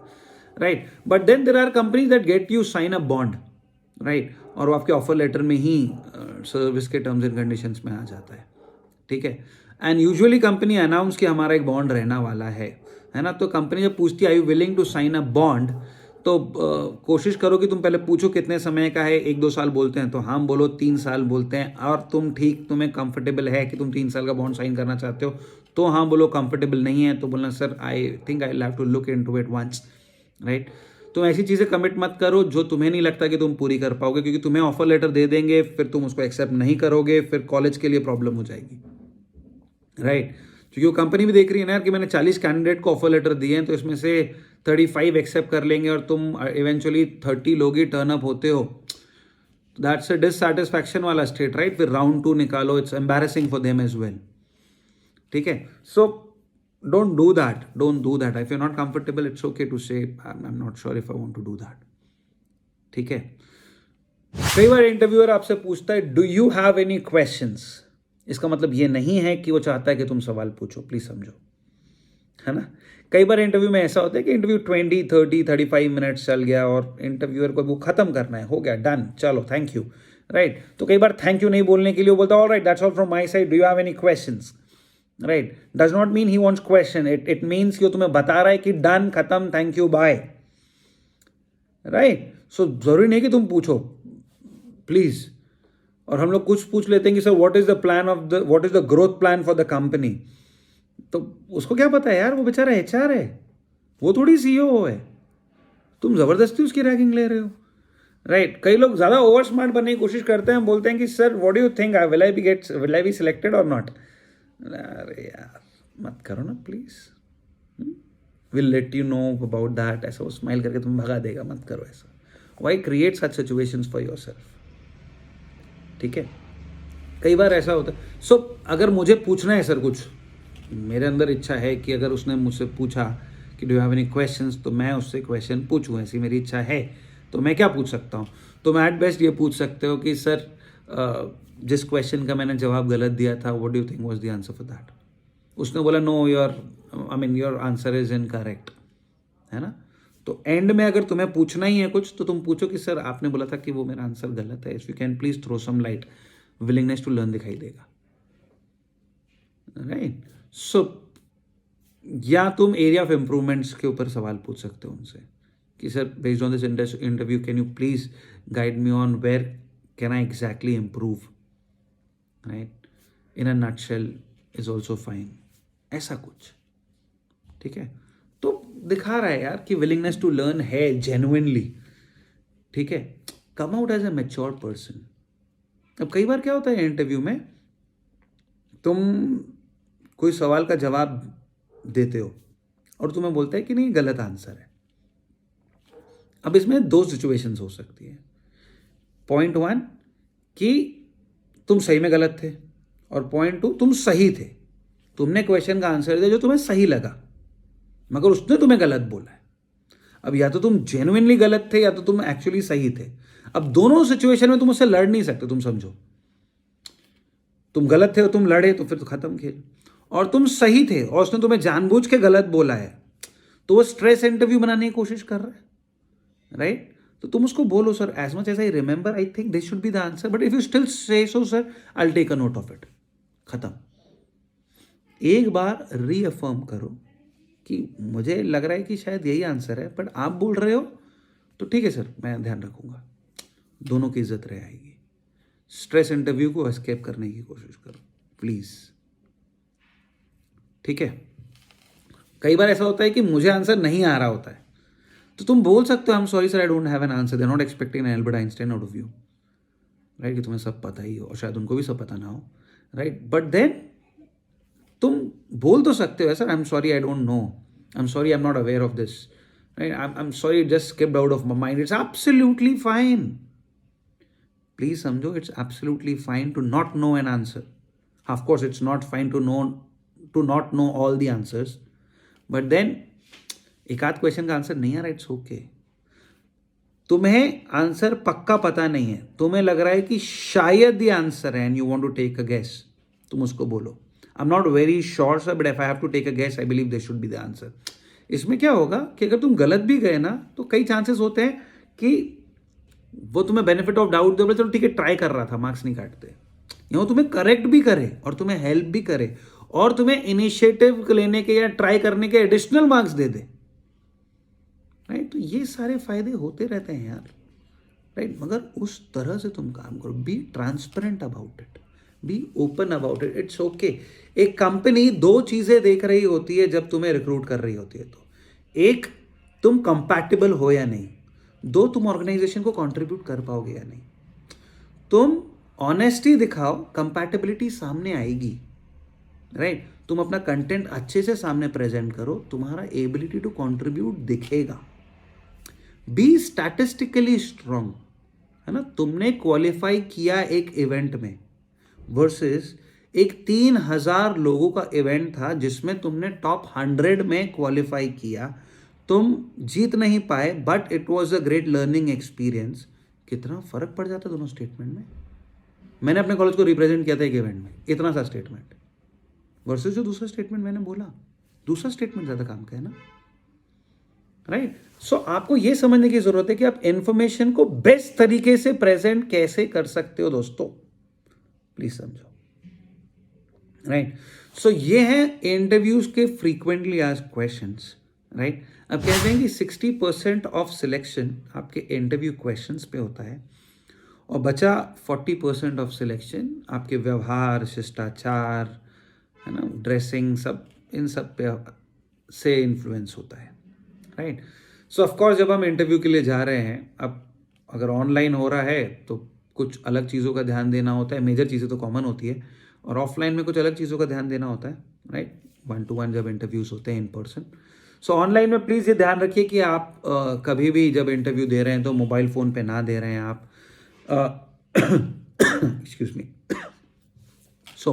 S1: right? But then there are companies that get you sign a bond, right? और वो आपके ऑफर लेटर में ही सर्विस के टर्म्स एंड कंडीशंस में आ जाता है, ठीक है? एंड यूजुअली कंपनी अनाउंस कि हमारा एक बॉन्ड रहना वाला है ना। तो कंपनी जब पूछती है I you willing to sign a bond, तो कोशिश करो कि तुम पहले पूछो कितने समय का है। 1-2 साल बोलते हैं तो हाँ बोलो, 3 साल बोलते हैं और तुम्हें कंफर्टेबल है कि तुम 3 साल का बॉन्ड साइन करना चाहते हो तो हाँ बोलो, कंफर्टेबल नहीं है तो बोलना sir I think I have to look into it once, right. तुम ऐसी चीज़ें कमिट मत करो जो तुम्हें नहीं लगता कि तुम पूरी कर पाओगे, क्योंकि तुम्हें ऑफर लेटर दे देंगे, फिर तुम उसको एक्सेप्ट नहीं करोगे, फिर कॉलेज के लिए प्रॉब्लम हो जाएगी, राइट। क्योंकि वो कंपनी भी देख रही है ना यार कि मैंने 40 कैंडिडेट को ऑफर लेटर दिए हैं तो इसमें से 35 एक्सेप्ट कर लेंगे और तुम इवेंचुअली 30 लोग ही टर्न अप होते हो, दैट्स अ डिससैटिस्फैक्शन वाला स्टेट, राइट। फिर राउंड 2 निकालो, it's embarrassing for them as well, ठीक है। सो don't do that if you're not comfortable, it's okay to say I'm not sure if I want to do that, ठीक है। कई बार इंटरव्यूअर आपसे पूछता है do you have any questions. इसका मतलब ये नहीं है कि वो चाहता है कि तुम सवाल पूछो, प्लीज समझो, है ना। कई बार इंटरव्यू में ऐसा होता है कि इंटरव्यू 20, 30, 35 मिनट्स चल गया और इंटरव्यूअर को वो खत्म करना है, हो गया, डन, चलो थैंक यू, राइट। तो कई बार थैंक यू नहीं बोलने के लिए वो बोलता है all right that's all from my side, do you have any questions, right. Does not mean he wants question, it means कि वो तुम्हें बता रहा है कि डन, खत्म, थैंक यू, बाय, राइट। सो जरूरी नहीं कि तुम पूछो, प्लीज। और हम लोग कुछ पूछ लेते हैं कि sir what is the growth plan for the company, तो उसको क्या पता है यार, वो बेचारा HR है, वो थोड़ी CEO है, तुम जबरदस्ती उसकी रैगिंग ले रहे हो, राइट। कई लोग ज्यादा ओवर स्मार्ट बनने की कोशिश करते हैं, बोलते हैं कि sir what do you think, will I be selected और नॉट। अरे यार मत करो ना please, will let you know about that, ऐसा वो स्माइल करके तुम्हें भगा देगा, मत करो ऐसा। Why create such situations for yourself, ठीक है। कई बार ऐसा होता है। सो अगर मुझे पूछना है सर कुछ, मेरे अंदर इच्छा है कि अगर उसने मुझसे पूछा कि do you have any questions, तो मैं उससे क्वेश्चन पूछूं, ऐसी मेरी इच्छा है। तो मैं क्या पूछ सकता हूँ, तो मैं एट बेस्ट ये पूछ सकते हो कि सर जिस क्वेश्चन का मैंने जवाब गलत दिया था, what do you think was the answer for that. उसने बोला know your answer is incorrect, है ना। तो एंड में अगर तुम्हें पूछना ही है कुछ तो तुम पूछो कि सर आपने बोला था कि वो मेरा आंसर गलत है, if you can please throw some light, willingness to learn दिखाई देगा, राइट। सो या तुम एरिया ऑफ इम्प्रूवमेंट्स के ऊपर सवाल पूछ सकते हो उनसे कि sir based on this interview can you please guide me on where can I exactly improve, right. In a nutshell is also fine, ऐसा कुछ, ठीक है। तो दिखा रहा है यार कि विलिंगनेस टू लर्न है जेन्युइनली, ठीक है। Come out as a mature person. अब कई बार क्या होता है इंटरव्यू में, तुम कोई सवाल का जवाब देते हो और तुम्हें बोलता है कि नहीं गलत आंसर है। अब इसमें 2 सिचुएशंस हो सकती है। पॉइंट 1 कि तुम सही में गलत थे, और पॉइंट 2 तुम सही थे, तुमने क्वेश्चन का आंसर दिया जो तुम्हें सही लगा मगर उसने तुम्हें गलत बोला है। अब या तो तुम जेन्युइनली गलत थे या तो तुम एक्चुअली सही थे। अब दोनों सिचुएशन में तुम उससे लड़ नहीं सकते, तुम समझो। तुम गलत थे और तुम लड़े तो फिर तो खत्म खेल, और तुम सही थे और उसने तुम्हें जानबूझ के गलत बोला है तो वो स्ट्रेस इंटरव्यू बनाने की कोशिश कर रहा है, राइट। तो तुम उसको बोलो sir as much as I remember I think this should be the answer, but if you still say so sir I will take a note of it, खत्म। एक बार रीअफर्म करो कि मुझे लग रहा है कि शायद यही आंसर है, बट आप बोल रहे हो तो ठीक है सर, मैं ध्यान रखूंगा। दोनों की इज्जत रह आएगी। स्ट्रेस इंटरव्यू को एस्केप करने की कोशिश करो प्लीज, ठीक है। कई बार ऐसा होता है कि मुझे आंसर नहीं आ रहा होता है तो तुम बोल सकते हो I am sorry sir I don't have an answer, they are not expecting an Albert Einstein out of you, right. कि तुम्हें सब पता ही हो और शायद उनको भी सब पता ना हो, राइट। बट देन तुम बोल तो सकते हो sir I am sorry I don't know, I am sorry I am not aware of this, right. I am sorry just skipped out of my mind, it's absolutely fine. Please समझो, it's absolutely fine to not know an answer. Of course it's not fine to not know all the answers, but then एक आध क्वेश्चन का आंसर नहीं आ रहा, इट्स ओके। तुम्हें आंसर पक्का पता नहीं है, तुम्हें लग रहा है कि शायद ये आंसर है and you want to take a guess, तुम उसको बोलो I am not very sure sir but if I have to take a guess I believe this should be the answer. इसमें क्या होगा कि अगर तुम गलत भी गए ना तो कई चांसेस होते हैं कि वो तुम्हें बेनिफिट ऑफ डाउट दे, चलो ठीक है ट्राई कर रहा था, मार्क्स नहीं काटते। वो तुम्हें करेक्ट भी करे और तुम्हें हेल्प भी करे और तुम्हें इनिशिएटिव लेने के या ट्राई करने के एडिशनल मार्क्स दे दे, राइट? तो ये सारे फायदे होते रहते हैं यार, राइट? मगर उस तरह से तुम काम करो, be transparent about it, be open about it, it's okay. एक कंपनी दो चीजें देख रही होती है जब तुम्हें रिक्रूट कर रही होती है, तो एक, तुम कंपैटिबल हो या नहीं, दो, तुम ऑर्गेनाइजेशन को कंट्रीब्यूट कर पाओगे या नहीं। तुम ऑनेस्टी दिखाओ, कंपैटिबिलिटी सामने आएगी, राइट? तुम अपना कंटेंट अच्छे से सामने प्रेजेंट करो, तुम्हारा एबिलिटी टू कंट्रीब्यूट दिखेगा। बी स्टैटिस्टिकली स्ट्रांग, है ना? तुमने क्वालिफाई किया एक इवेंट में वर्सेस एक 3,000 लोगों का इवेंट था जिसमें तुमने टॉप 100 में क्वालिफाई किया, तुम जीत नहीं पाए, but it was a great learning experience. कितना फर्क पड़ जाता दोनों स्टेटमेंट में। मैंने अपने कॉलेज को रिप्रेजेंट किया था एक इवेंट में, इतना सा स्टेटमेंट, वर्सेस जो दूसरा स्टेटमेंट मैंने बोला, दूसरा स्टेटमेंट ज्यादा काम का है ना, राइट? सो आपको यह समझने की जरूरत है कि आप इंफॉर्मेशन को बेस्ट तरीके से प्रेजेंट कैसे कर सकते हो दोस्तों, प्लीज समझो, राइट? सो ये है इंटरव्यूज के फ्रीक्वेंटली आस्क्ड क्वेश्चंस, राइट? अब कहते हैं कि 60% ऑफ सिलेक्शन आपके इंटरव्यू क्वेश्चंस पे होता है और बचा 40% ऑफ सिलेक्शन आपके व्यवहार, शिष्टाचार, है ना, ड्रेसिंग, सब इन सब पे से इन्फ्लुएंस होता है, राइट? सो ऑफकोर्स जब हम इंटरव्यू के लिए जा रहे हैं, अब अगर ऑनलाइन हो रहा है तो कुछ अलग चीज़ों का ध्यान देना होता है, मेजर चीज़ें तो कॉमन होती है, और ऑफलाइन में कुछ अलग चीज़ों का ध्यान देना होता है, राइट? 1-to-1 जब इंटरव्यूज होते हैं इन पर्सन। सो ऑनलाइन में प्लीज़ ये ध्यान रखिए कि आप कभी भी जब इंटरव्यू दे रहे हैं तो मोबाइल फ़ोन पे ना दे रहे हैं आप, excuse me. So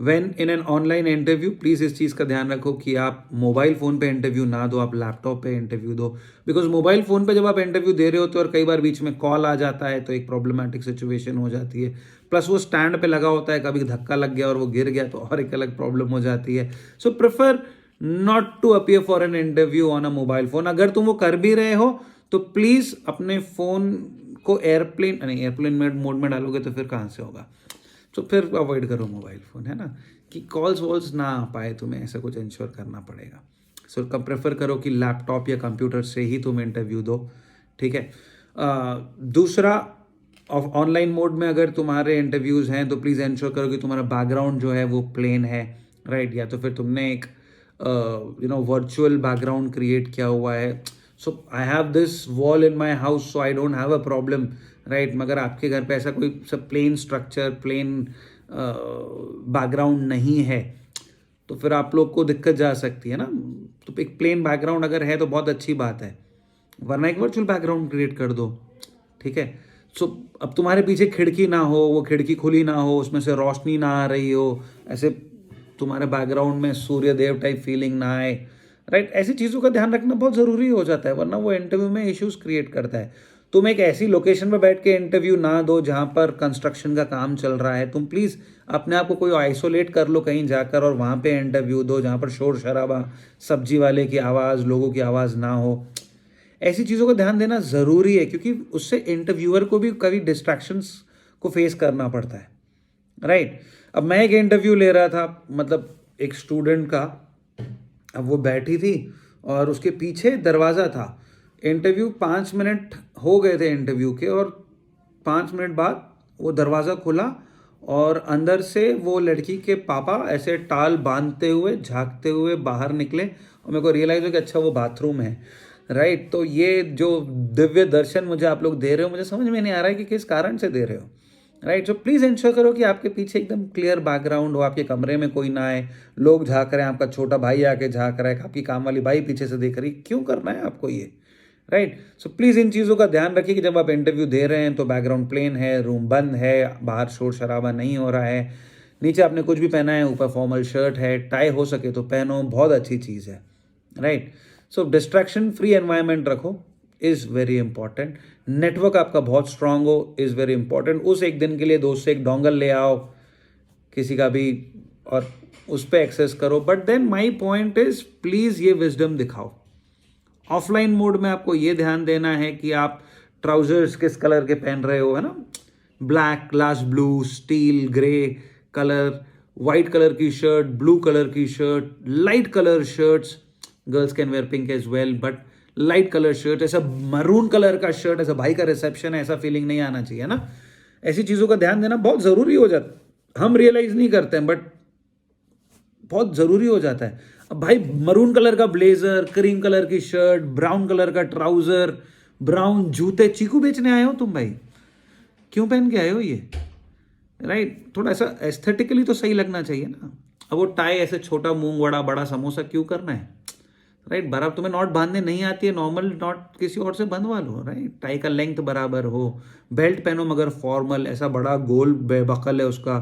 S1: when in an online interview please इस चीज़ का ध्यान रखो कि आप मोबाइल फ़ोन पे इंटरव्यू ना दो, आप लैपटॉप पे इंटरव्यू दो, बिकॉज मोबाइल फ़ोन पे जब आप इंटरव्यू दे रहे होते हो और कई बार बीच में कॉल आ जाता है तो एक प्रॉब्लमेटिक सिचुएशन हो जाती है, प्लस वो स्टैंड पे लगा होता है, कभी धक्का लग गया और वो गिर गया तो और एक अलग प्रॉब्लम हो जाती है। So prefer not to appear for an interview on a mobile phone. अगर तुम वो कर भी रहे हो तो प्लीज़ अपने फ़ोन को एयरप्लेन मोड में डालोगे तो फिर कहाँ से होगा, तो फिर अवॉइड करो मोबाइल फ़ोन, है ना, कि कॉल्स वॉल्स ना आ पाए, तुम्हें ऐसा कुछ इंश्योर करना पड़ेगा। सो कब प्रेफर करो कि लैपटॉप या कंप्यूटर से ही तुम इंटरव्यू दो, ठीक है? दूसरा, ऑनलाइन मोड में अगर तुम्हारे इंटरव्यूज़ हैं तो प्लीज़ इंश्योर करो कि तुम्हारा बैकग्राउंड जो है वो प्लेन है, राइट? या तो फिर तुमने एक वर्चुअल बैकग्राउंड क्रिएट किया हुआ है। So I have this wall in my house, so I don't have a problem, right? मगर आपके घर पे ऐसा कोई सब प्लेन स्ट्रक्चर, प्लेन बैकग्राउंड नहीं है तो फिर आप लोग को दिक्कत जा सकती है ना। तो एक प्लेन बैकग्राउंड अगर है तो बहुत अच्छी बात है, वरना एक वर्चुअल बैकग्राउंड क्रिएट कर दो, ठीक है? सो अब तुम्हारे पीछे खिड़की ना हो, वो खिड़की खुली ना हो, उसमें से रोशनी ना आ रही हो, ऐसे तुम्हारे बैकग्राउंड में सूर्य देव टाइप फीलिंग ना आए, राइट? ऐसी चीज़ों का ध्यान रखना बहुत ज़रूरी हो जाता है, वरना वो इंटरव्यू में इश्यूज क्रिएट करता है। तुम एक ऐसी लोकेशन पर बैठ के इंटरव्यू ना दो जहाँ पर कंस्ट्रक्शन का काम चल रहा है। तुम प्लीज़ अपने आप को कोई आइसोलेट कर लो कहीं जाकर और वहाँ पे इंटरव्यू दो जहाँ पर शोर शराबा, सब्जी वाले की आवाज़, लोगों की आवाज़ ना हो। ऐसी चीज़ों का ध्यान देना ज़रूरी है क्योंकि उससे इंटरव्यूअर को भी कभी डिस्ट्रैक्शंस को फेस करना पड़ता है, राइट? अब मैं एक इंटरव्यू ले रहा था, मतलब एक स्टूडेंट का, अब वो बैठी थी और उसके पीछे दरवाज़ा था। इंटरव्यू 5 मिनट हो गए थे इंटरव्यू के और 5 मिनट बाद वो दरवाज़ा खुला और अंदर से वो लड़की के पापा ऐसे टाल बांधते हुए, झाँकते हुए बाहर निकले और मेरे को रियलाइज़ हो कि अच्छा वो बाथरूम है, राइट? तो ये जो दिव्य दर्शन मुझे आप लोग दे रहे हो, मुझे समझ में नहीं आ रहा है कि किस कारण से दे रहे हो, राइट? सो प्लीज़ इंश्योर करो कि आपके पीछे एकदम क्लियर बैकग्राउंड हो, आपके कमरे में कोई ना आए, लोग झाँक रहे हैं, आपका छोटा भाई आके झाँक रहा है, आपकी काम वाली भाई पीछे से देख रही, क्यों करना है आपको ये, राइट? सो प्लीज़ इन चीज़ों का ध्यान रखिए कि जब आप इंटरव्यू दे रहे हैं तो बैकग्राउंड प्लेन है, रूम बंद है, बाहर शोर शराबा नहीं हो रहा है, नीचे आपने कुछ भी पहना है, ऊपर फॉर्मल शर्ट है, टाई हो सके तो पहनो, बहुत अच्छी चीज़ है, राइट? सो डिस्ट्रैक्शन फ्री एनवायरनमेंट रखो, इज़ वेरी इंपॉर्टेंट। नेटवर्क आपका बहुत स्ट्रांग हो, इज़ वेरी इंपॉर्टेंट। उस एक दिन के लिए दोस्त से एक डोंगल ले आओ किसी का भी और उस पर एक्सेस करो, but then my point is please ये विजडम दिखाओ। ऑफलाइन मोड में आपको ये ध्यान देना है कि आप ट्राउजर्स किस कलर के पहन रहे हो, है ना, black, glass blue, steel, grey colour, white colour की शर्ट, ब्लू कलर की shirt, light colour shirts, girls can wear pink as well, but light colour shirt, ऐसा मरून कलर का शर्ट, ऐसा भाई का रिसेप्शन है, ऐसा फीलिंग नहीं आना चाहिए ना। ऐसी चीज़ों का ध्यान देना बहुत ज़रूरी हो जाता है। हम रियलाइज नहीं करते हैं, बट बहुत ज़रूरी हो जाता है। अब भाई मरून कलर का ब्लेजर, क्रीम कलर की शर्ट, ब्राउन कलर का ट्राउज़र, ब्राउन जूते, चीकू बेचने आए हो तुम भाई? क्यों पहन के आए हो ये? राइट, थोड़ा ऐसा एस्थेटिकली तो सही लगना चाहिए ना। अब वो टाई ऐसे छोटा मूंग वड़ा बड़ा समोसा क्यों करना है? राइट, बराबर तुम्हें नॉट बांधने नहीं आती है, नॉर्मल नॉट किसी और से बंधवा लो। राइट, टाई का लेंथ बराबर हो, बेल्ट पहनो मगर फॉर्मल, ऐसा बड़ा गोल बकल है उसका,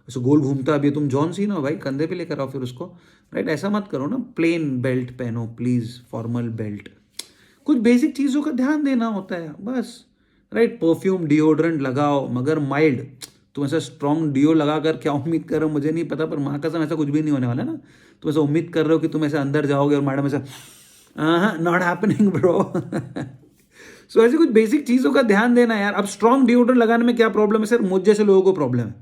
S1: ऐसे गोल घूमता, अभी तुम जॉन सीना हो भाई, कंधे पे लेकर आओ फिर उसको। राइट, ऐसा मत करो ना, प्लेन बेल्ट पहनो प्लीज, फॉर्मल बेल्ट। कुछ बेसिक चीज़ों का ध्यान देना होता है बस। राइट, परफ्यूम डिओड्रेंट लगाओ मगर माइल्ड। तुम ऐसा स्ट्रॉन्ग डिओ लगा कर क्या उम्मीद कर रहे हो मुझे नहीं पता, पर माँ कसम ऐसा कुछ भी नहीं होने वाला ना। तुम ऐसा उम्मीद कर रहे हो कि तुम ऐसे अंदर जाओगे और मैडम ऐसा, नॉट हैपनिंग ब्रो। सो ऐसी कुछ बेसिक चीज़ों का ध्यान देना यार। अब स्ट्रॉन्ग डिओड्रेंट लगाने में क्या प्रॉब्लम है सर? मुझ जैसे लोगों को प्रॉब्लम है,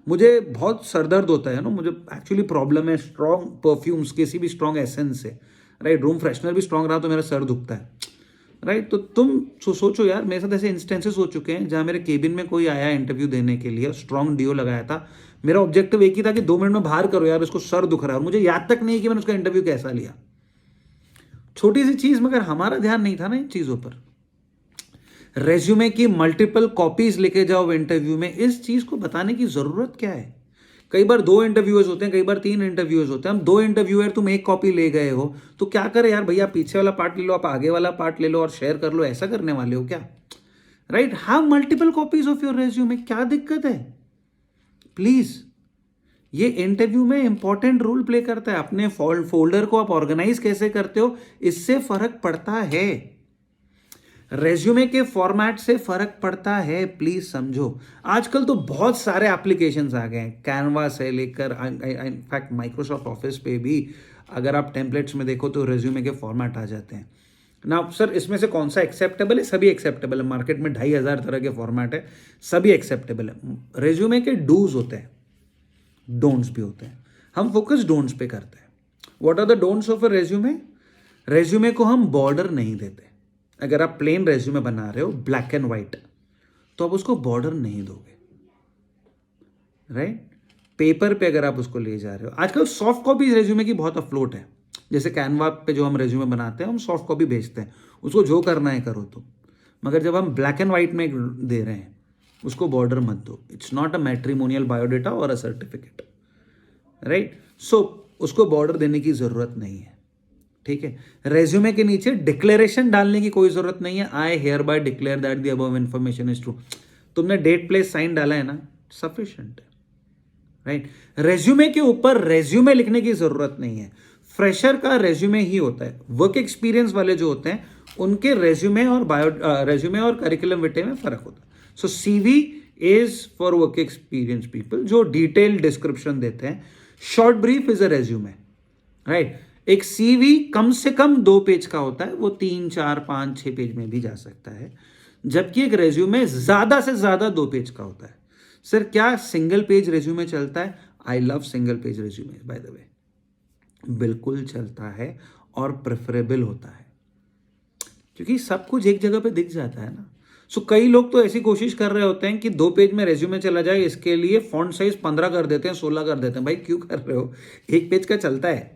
S1: मुझे बहुत सरदर्द होता है ना, मुझे एक्चुअली प्रॉब्लम है स्ट्रॉन्ग परफ्यूम्स, किसी भी स्ट्रॉन्ग एसेंस से। राइट, रूम फ्रेशनर भी स्ट्रॉन्ग रहा तो मेरा सर दुखता है। राइट, तो तुम सोचो यार, मेरे साथ ऐसे इंस्टेंसेस हो चुके हैं जहाँ मेरे केबिन में कोई आया इंटरव्यू देने के लिए, स्ट्रॉन्ग डिओ लगाया था, मेरा ऑब्जेक्टिव एक ही था कि 2 मिनट में बाहर करो यार, इसको सर दुख रहा है, और मुझे याद तक नहीं कि मैंने उसका इंटरव्यू कैसा लिया। छोटी सी चीज, मगर हमारा ध्यान नहीं था ना इन चीजों पर। रेज्यूमे की मल्टीपल कॉपीज लेके जाओ इंटरव्यू में, इस चीज को बताने की जरूरत क्या है? कई बार 2 इंटरव्यूअर्स होते हैं, कई बार 3 इंटरव्यूअर्स होते हैं। हम 2 इंटरव्यूअर, तुम एक कॉपी ले गए हो तो क्या करें यार भैया, पीछे वाला पार्ट ले लो, आप आगे वाला पार्ट ले लो और शेयर कर लो, ऐसा करने वाले हो क्या? Right, have multiple copies of your resume, क्या दिक्कत है? प्लीज, ये इंटरव्यू में इंपॉर्टेंट रोल प्ले करता है। अपने फोल्डर को आप ऑर्गेनाइज कैसे करते हो, इससे फर्क पड़ता है। रेज्यूमे के फॉर्मेट से फर्क पड़ता है, प्लीज समझो। आजकल तो बहुत सारे एप्लीकेशंस आ गए हैं, कैनवा से लेकर इनफैक्ट माइक्रोसॉफ्ट ऑफिस पे भी अगर आप टेम्पलेट्स में देखो तो रेज्यूमे के फॉर्मेट आ जाते हैं ना। सर इसमें से कौन सा एक्सेप्टेबल है? सभी एक्सेप्टेबल है, मार्केट में 2500 तरह के फॉर्मेट है, सभी एक्सेप्टेबल है। रेज्यूमे के डूज होते हैं, डोंट्स भी होते हैं, हम फोकस डोंट्स पे करते हैं। What are the don'ts of a resume? Resume को हम बॉर्डर नहीं देते। अगर आप प्लेन रेज्यूमे बना रहे हो ब्लैक एंड व्हाइट, तो आप उसको बॉर्डर नहीं दोगे। राइट, पेपर पे अगर आप उसको ले जा रहे हो, आजकल सॉफ्ट कॉपी रेज्यूमे की बहुत अफ्लोट है। जैसे कैनवा पे जो हम रेज्यूमे बनाते हैं, हम सॉफ्ट कॉपी भेजते हैं, उसको जो करना है करो तुम, मगर जब हम ब्लैक एंड व्हाइट में दे रहे हैं, उसको बॉर्डर मत दो। It's not a matrimonial biodata और अ सर्टिफिकेट। राइट, सो उसको बॉर्डर देने की जरूरत नहीं है। ठीक है, रेज्यूमे के नीचे डिक्लेरेशन डालने की कोई जरूरत नहीं है। I hear bye declare that the above information is true. तुमने डेट प्लेस साइन डाला है ना, सफिशिएंट है। राइट, रेज्यूमे के ऊपर रेज्यूमे लिखने की जरूरत नहीं है। फ्रेशर का रेज्यूमे ही होता है। वर्क एक्सपीरियंस वाले जो होते हैं उनके रेज्यूमे और रेज्यूमे और करिकुलम विटे में फर्क होता है। So CV is for work experience people जो डिटेल डिस्क्रिप्शन देते हैं। Short brief is a resume. Right, एक सीवी कम से कम 2 पेज का होता है, वो 3, 4, 5, 6 पेज में भी जा सकता है, जबकि एक रेज्यूमे ज्यादा से ज्यादा 2 पेज का होता है। सर क्या सिंगल पेज रेज्यूमे चलता है? I love single page resume by the way, बिल्कुल चलता है और प्रेफरेबल होता है, क्योंकि सब कुछ एक जगह पे दिख जाता है ना। सो कई लोग तो ऐसी कोशिश कर रहे होते हैं कि 2 पेज में रेज्यूमे चला जाए, इसके लिए फॉन्ट साइज 15 कर देते हैं, 16 कर देते हैं। भाई क्यों कर रहे हो? 1 पेज का चलता है।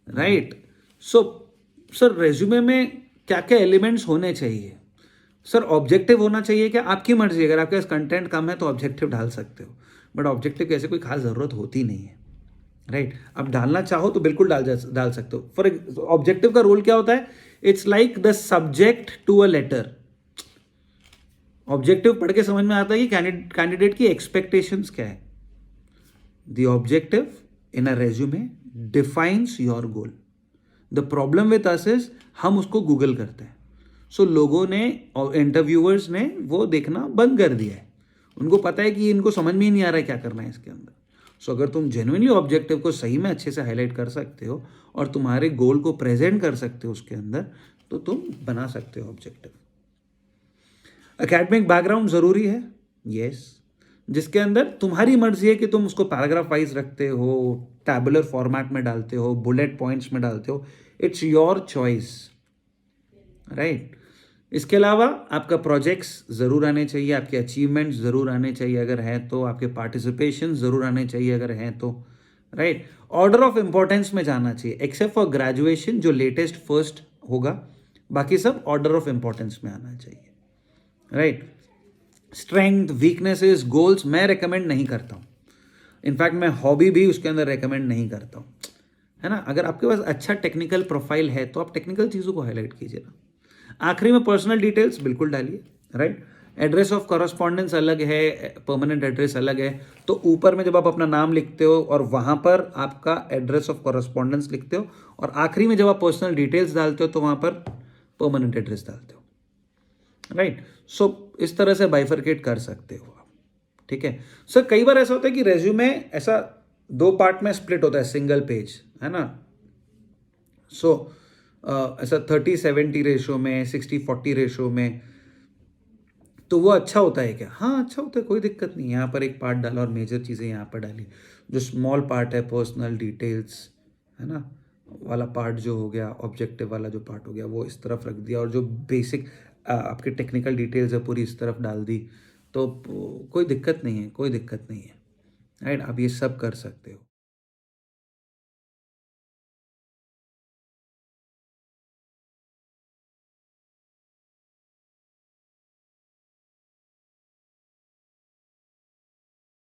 S1: राइट, सो सर रेज्यूमे में क्या क्या एलिमेंट्स होने चाहिए? सर ऑब्जेक्टिव होना चाहिए क्या? आपकी मर्जी, अगर आपके पास कंटेंट कम है तो ऑब्जेक्टिव डाल सकते हो, बट ऑब्जेक्टिव की ऐसे कोई खास जरूरत होती नहीं है। राइट, आप डालना चाहो तो बिल्कुल डाल सकते हो। फॉर ऑब्जेक्टिव का रोल क्या होता है? It's like the subject to a letter. Objective पढ़ के समझ में आता है कि कैंडिडेट की एक्सपेक्टेशंस क्या है। The objective in a resume defines your goal. The problem with us is हम उसको गूगल करते हैं। सो लोगों ने और इंटरव्यूअर्स ने वो देखना बंद कर दिया है। उनको पता है कि इनको समझ में ही नहीं आ रहा है क्या करना है इसके अंदर। सो अगर तुम जेन्युइनली ऑब्जेक्टिव को सही में अच्छे से हाईलाइट कर सकते हो और तुम्हारे गोल को प्रेजेंट कर सकते हो उसके अंदर, तो तुम बना सकते हो ऑब्जेक्टिव। एकेडमिक बैकग्राउंड जरूरी है, यस। जिसके अंदर तुम्हारी मर्जी है कि तुम उसको पैराग्राफ वाइज रखते हो, टैबुलर फॉर्मेट में डालते हो, बुलेट पॉइंट्स में डालते हो, इट्स योर चॉइस, राइट। इसके अलावा आपका प्रोजेक्ट्स ज़रूर आने चाहिए, आपके अचीवमेंट्स ज़रूर आने चाहिए अगर हैं तो, आपके पार्टिसिपेशन ज़रूर आने चाहिए अगर हैं तो, राइट। ऑर्डर ऑफ इंपॉर्टेंस में जाना चाहिए, एक्सेप्ट फॉर ग्रेजुएशन जो लेटेस्ट फर्स्ट होगा, बाकी सब ऑर्डर ऑफ इंपॉर्टेंस में आना चाहिए, राइट। स्ट्रेंथ, वीकनेसेस, गोल्स मैं रेकमेंड नहीं करता हूँ। इनफैक्ट मैं हॉबी भी उसके अंदर रेकमेंड नहीं करता हूँ, है ना। अगर आपके पास अच्छा टेक्निकल प्रोफाइल है तो आप टेक्निकल चीज़ों को हाईलाइट कीजिए ना। आखिरी में पर्सनल डिटेल्स बिल्कुल डालिए, राइट। एड्रेस ऑफ कॉरस्पॉन्डेंस अलग है, परमानेंट एड्रेस अलग है, तो ऊपर में जब आप अपना नाम लिखते हो और वहाँ पर आपका एड्रेस ऑफ कॉरस्पॉन्डेंस लिखते हो, और आखिरी में जब आप पर्सनल डिटेल्स डालते हो तो वहाँ पर परमानेंट एड्रेस डालते हो, राइट। सो इस तरह से बाइफरकेट कर सकते हो आप, ठीक है। सर कई बार ऐसा होता है कि रेज्यूमे ऐसा 2 पार्ट में स्प्लिट होता है, सिंगल पेज, है ना। सो ऐसा 30-70 रेशो में, 60-40 रेशो में, तो वो अच्छा होता है क्या? हाँ अच्छा होता है, कोई दिक्कत नहीं। यहाँ पर एक पार्ट डाला और मेजर चीज़ें यहाँ पर डाली। जो स्मॉल पार्ट है, पर्सनल डिटेल्स, है ना, वाला पार्ट जो हो गया, ऑब्जेक्टिव वाला जो पार्ट हो गया, वो इस तरफ रख दिया, और जो बेसिक आपके टेक्निकल डिटेल्स है पूरी इस तरफ डाल दी, तो कोई दिक्कत नहीं है, कोई दिक्कत नहीं है, राइट। आप ये सब कर सकते हो।